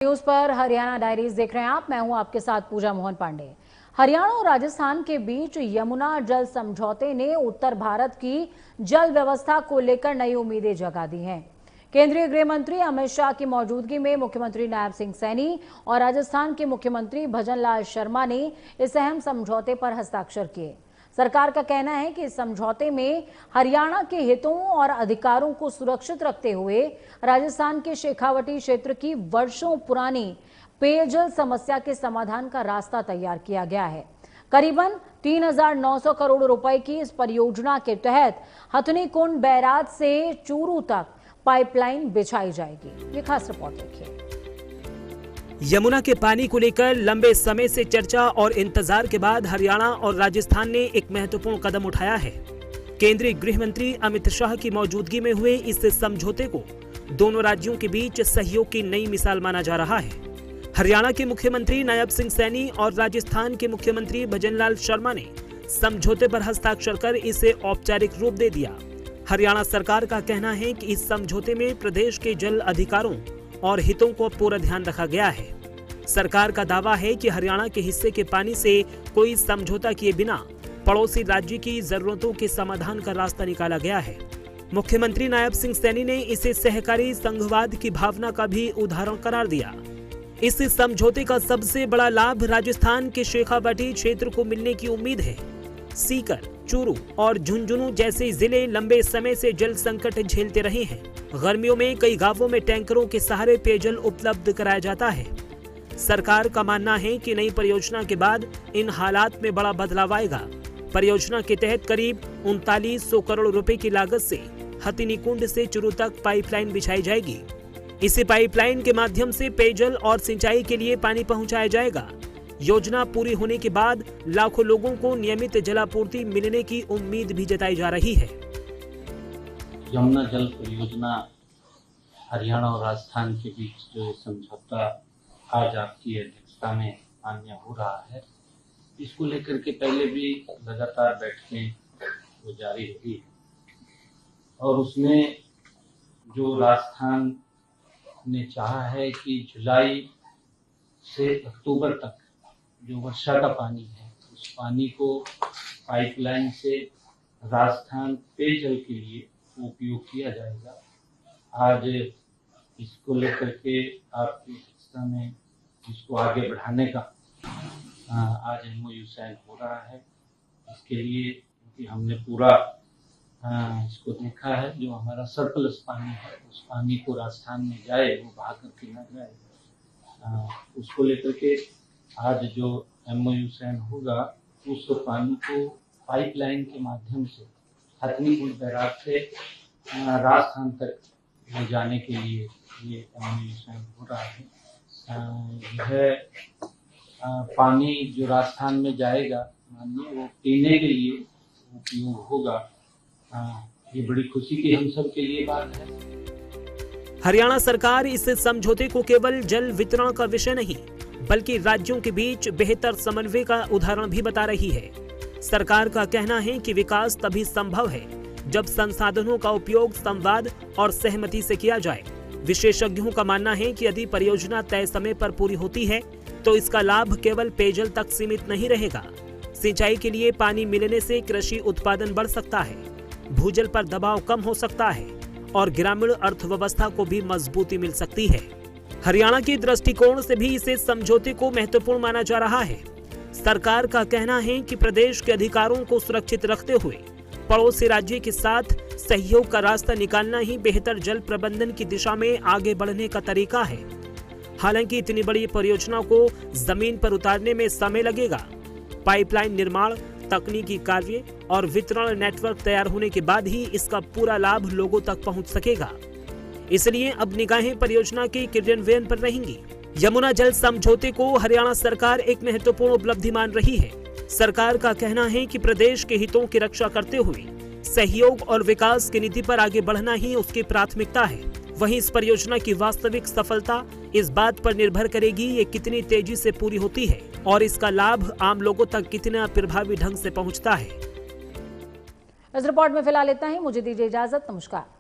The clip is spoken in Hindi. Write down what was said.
न्यूज पर हरियाणा डायरीज देख रहे हैं आप। मैं हूं आपके साथ पूजा मोहन पांडे। हरियाणा और राजस्थान के बीच यमुना जल समझौते ने उत्तर भारत की जल व्यवस्था को लेकर नई उम्मीदें जगा दी हैं। केंद्रीय गृह मंत्री अमित शाह की मौजूदगी में मुख्यमंत्री नायब सिंह सैनी और राजस्थान के मुख्यमंत्री भजन लाल शर्मा ने इस अहम समझौते पर हस्ताक्षर किए। सरकार का कहना है कि इस समझौते में हरियाणा के हितों और अधिकारों को सुरक्षित रखते हुए राजस्थान के शेखावटी क्षेत्र की वर्षों पुरानी पेयजल समस्या के समाधान का रास्ता तैयार किया गया है। करीबन 3,900 करोड़ रुपए की इस परियोजना के तहत हथनी कुंड बैराज से चूरू तक पाइपलाइन बिछाई जाएगी। ये खास रिपोर्ट देखिए। यमुना के पानी को लेकर लंबे समय से चर्चा और इंतजार के बाद हरियाणा और राजस्थान ने एक महत्वपूर्ण कदम उठाया है। केंद्रीय गृह मंत्री अमित शाह की मौजूदगी में हुए इस समझौते को दोनों राज्यों के बीच सहयोग की नई मिसाल माना जा रहा है। हरियाणा के मुख्यमंत्री नायब सिंह सैनी और राजस्थान के मुख्यमंत्री भजन लाल शर्मा ने समझौते पर हस्ताक्षर कर इसे औपचारिक रूप दे दिया। हरियाणा सरकार का कहना है कि इस समझौते में प्रदेश के जल अधिकारों और हितों को पूरा ध्यान रखा गया है। सरकार का दावा है कि हरियाणा के हिस्से के पानी से कोई समझौता किए बिना पड़ोसी राज्य की जरूरतों के समाधान का रास्ता निकाला गया है। मुख्यमंत्री नायब सिंह सैनी ने इसे सहकारी संघवाद की भावना का भी उदाहरण करार दिया। इस समझौते का सबसे बड़ा लाभ राजस्थान के शेखावटी क्षेत्र को मिलने की उम्मीद है। सीकर, चूरू और झुंझुनू जैसे जिले लंबे समय से जल संकट झेलते रहे हैं। गर्मियों में कई गांवों में टैंकरों के सहारे पेयजल उपलब्ध कराया जाता है। सरकार का मानना है कि नई परियोजना के बाद इन हालात में बड़ा बदलाव आएगा। परियोजना के तहत करीब 3900 करोड़ रुपए की लागत से हथिनी कुंड से चूरू तक पाइपलाइन बिछाई जाएगी। इसी पाइपलाइन के माध्यम से पेयजल और सिंचाई के लिए पानी पहुंचाया जाएगा। योजना पूरी होने के बाद लाखों लोगों को नियमित जलापूर्ति मिलने की उम्मीद भी जताई जा रही है। यमुना जल परियोजना हरियाणा और राजस्थान के बीच जो समझौता आज आपकी अध्यक्षता में मान्य हो रहा है, इसको लेकर के पहले भी लगातार बैठकें वो जारी रही और उसमें जो राजस्थान ने चाहा है कि जुलाई से अक्टूबर तक जो वर्षा का पानी है उस पानी को पाइपलाइन से राजस्थान पेयजल के लिए उपयोग किया जाएगा। आज इसको लेकर के आपकी अध्यक्षता में इसको आगे बढ़ाने का आज MOU साइन हो रहा है। इसके लिए क्योंकि हमने पूरा इसको देखा है, जो हमारा सरप्लस पानी है उस पानी को राजस्थान में जाए, वो बहा करके ना जाए, उसको लेकर के आज जो MOU साइन होगा उस पानी को पाइपलाइन के माध्यम से हथनी कुंड बैराज से राजस्थान तक ले जाने के लिए ये MOU साइन हो रहा है। यह पानी जो राजस्थान में जाएगा मानिए वो पीने के लिए उपयोग होगा। ये बड़ी खुशी की हम सब के लिए बात है। हरियाणा सरकार इस समझौते को केवल जल वितरण का विषय नहीं बल्कि राज्यों के बीच बेहतर समन्वय का उदाहरण भी बता रही है। सरकार का कहना है कि विकास तभी संभव है जब संसाधनों का उपयोग संवाद और सहमति से किया जाए। विशेषज्ञों का मानना है कि यदि परियोजना तय समय पर पूरी होती है तो इसका लाभ केवल पेयजल तक सीमित नहीं रहेगा। सिंचाई के लिए पानी मिलने से कृषि उत्पादन बढ़ सकता है, भूजल पर दबाव कम हो सकता है और ग्रामीण अर्थव्यवस्था को भी मजबूती मिल सकती है। हरियाणा के दृष्टिकोण से भी इसे समझौते को महत्वपूर्ण माना जा रहा है। सरकार का कहना है कि प्रदेश के अधिकारों को सुरक्षित रखते हुए पड़ोसी राज्य के साथ सहयोग का रास्ता निकालना ही बेहतर जल प्रबंधन की दिशा में आगे बढ़ने का तरीका है। हालांकि इतनी बड़ी परियोजना को जमीन पर उतारने में समय लगेगा। पाइपलाइन निर्माण, तकनीकी कार्य और वितरण नेटवर्क तैयार होने के बाद ही इसका पूरा लाभ लोगों तक पहुंच सकेगा। इसलिए अब निगाहें परियोजना के क्रियान्वयन पर रहेंगी। यमुना जल समझौते को हरियाणा सरकार एक महत्वपूर्ण उपलब्धि मान रही है। सरकार का कहना है कि प्रदेश के हितों की रक्षा करते हुए सहयोग और विकास की नीति पर आगे बढ़ना ही उसकी प्राथमिकता है। वहीं इस परियोजना की वास्तविक सफलता इस बात पर निर्भर करेगी ये कितनी तेजी से पूरी होती है और इसका लाभ आम लोगों तक कितना प्रभावी ढंग से पहुंचता है। इस रिपोर्ट में फिलहाल इतना ही। मुझे दीजिए इजाजत। नमस्कार।